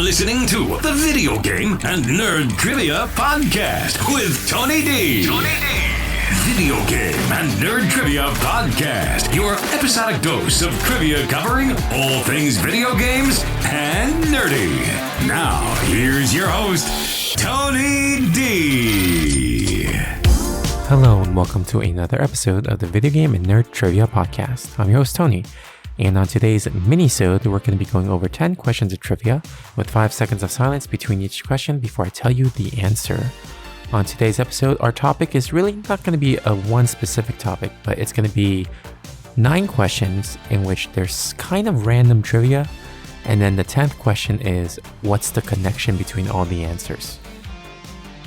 listening to the Video Game and Nerd Trivia Podcast with Tony D. Video Game and Nerd Trivia Podcast, your episodic dose of trivia covering all things video games and nerdy. Now, here's your host, Tony D. Hello and welcome to another episode of the Video Game and Nerd Trivia Podcast. I'm your host, Tony. And on today's Minisode, we're going to be going over 10 questions of trivia with 5 seconds of silence between each question before I tell you the answer. On today's episode, our topic is really not going to be a one specific topic, but it's going to be 9 questions in which there's kind of random trivia. And then the 10th question is, what's the connection between all the answers?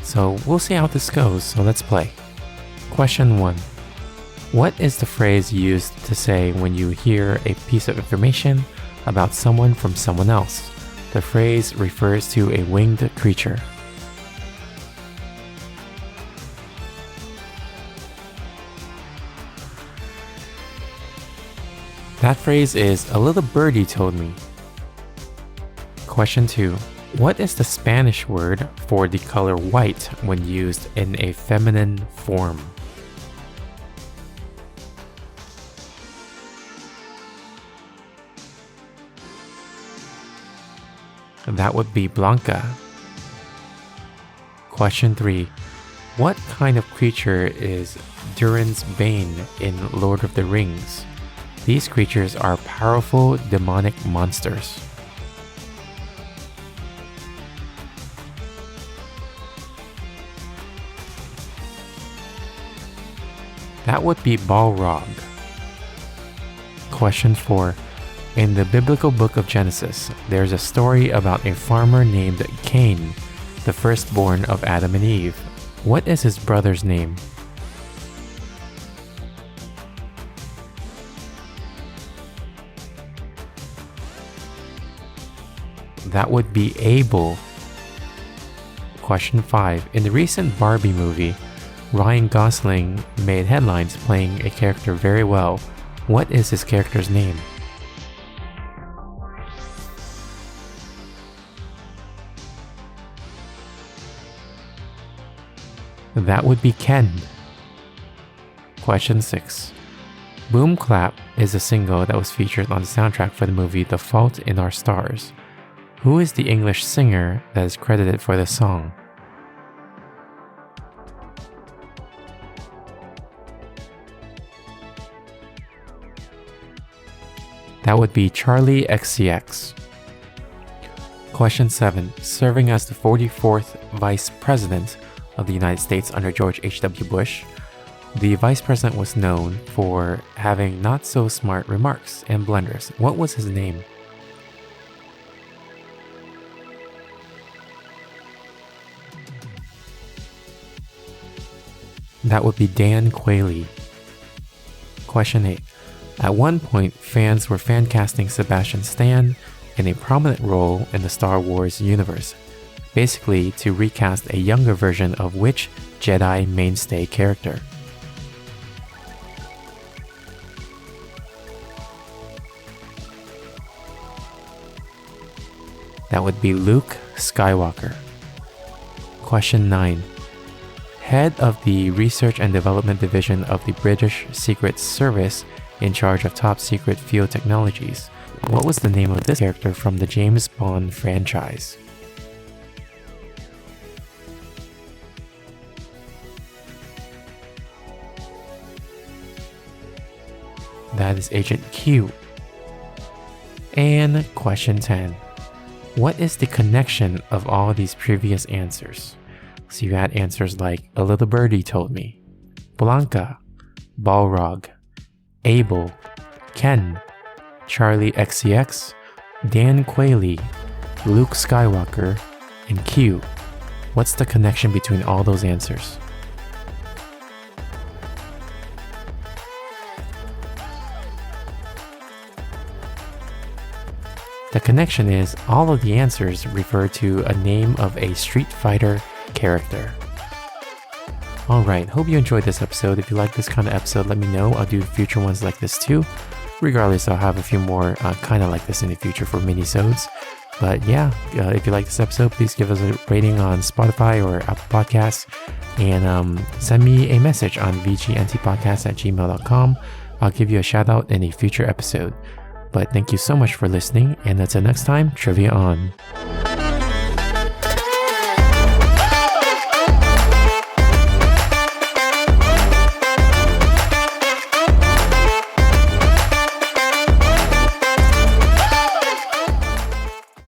So we'll see how this goes, so let's play. Question 1. What is the phrase used to say when you hear a piece of information about someone from someone else? The phrase refers to a winged creature. That phrase is "a little birdie told me." Question 2. What is the Spanish word for the color white when used in a feminine form? That would be Blanca. Question 3. What kind of creature is Durin's Bane in Lord of the Rings? These creatures are powerful demonic monsters. That would be Balrog. Question 4. In the biblical book of Genesis, there's a story about a farmer named Cain, the firstborn of Adam and Eve. What is his brother's name? That would be Abel. Question 5. In the recent Barbie movie, Ryan Gosling made headlines playing a character very well. What is his character's name? That would be Ken. Question 6. Boom Clap is a single that was featured on the soundtrack for the movie The Fault in Our Stars. Who is the English singer that is credited for this song? That would be Charlie XCX. Question 7. Serving as the 44th Vice President of the United States under George H.W. Bush, the Vice President was known for having not-so-smart remarks and blunders. What was his name? That would be Dan Quayle. Question 8. At one point, fans were fan-casting Sebastian Stan in a prominent role in the Star Wars universe, basically to recast a younger version of which Jedi mainstay character? That would be Luke Skywalker. Question 9. Head of the Research and Development Division of the British Secret Service in charge of top secret field technologies. What was the name of this character from the James Bond franchise? That is Agent Q. And question 10. What is the connection of all these previous answers? So you had answers like "a little birdie told me," Blanca, Balrog, Abel, Ken, Charlie XCX, Dan Quayle, Luke Skywalker, and Q. What's the connection between all those answers? The connection is all of the answers refer to a name of a Street Fighter character. Alright, hope you enjoyed this episode. If you like this kind of episode, let me know. I'll do future ones like this too. Regardless, I'll have a few more kind of like this in the future for minisodes. But yeah, if you like this episode, please give us a rating on Spotify or Apple Podcasts, and send me a message on vgntpodcast@gmail.com. I'll give you a shout out in a future episode. But thank you so much for listening, and until next time, Trivia on!